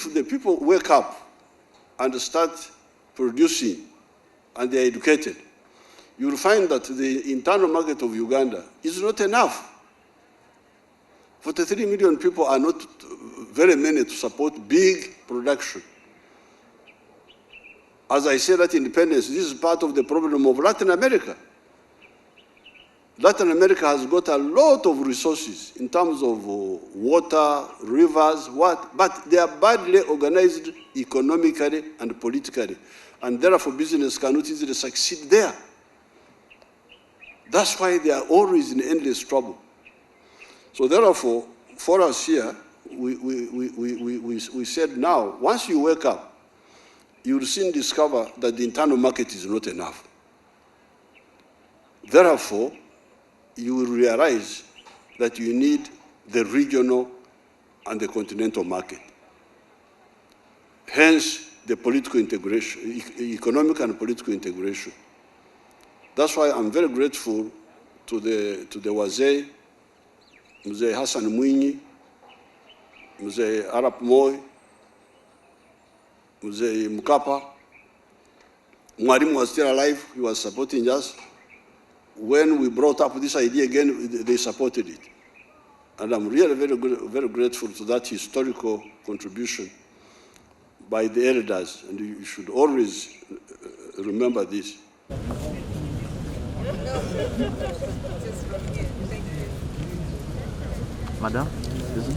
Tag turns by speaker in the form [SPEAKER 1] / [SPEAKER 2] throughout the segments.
[SPEAKER 1] if the people wake up and start producing and they are educated, you will find that the internal market of Uganda is not enough. 43 million people are not very many to support big production. As I said at independence, this is part of the problem of Latin America. Latin America has got a lot of resources in terms of water, rivers, but they are badly organized economically and politically, and therefore business cannot easily succeed there. That's why they are always in endless trouble. So therefore, for us here, we said now, once you wake up, you will soon discover that the internal market is not enough. Therefore, you will realize that you need the regional and the continental market. Hence, the political integration, economic and political integration. That's why I'm very grateful to the Wazee, Mzee Hassan Mwinyi, Mzee Arap Moi, Mzee Mkapa. Mwalimu was still alive, he was supporting us. When we brought up this idea again, they supported it. And I'm really very grateful to that historical contribution by the elders, and you should always remember this.
[SPEAKER 2] Madam, listen.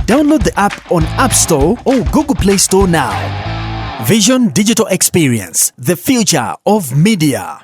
[SPEAKER 3] Download the app on App Store or Google Play Store now. Vision Digital Experience, the future of media.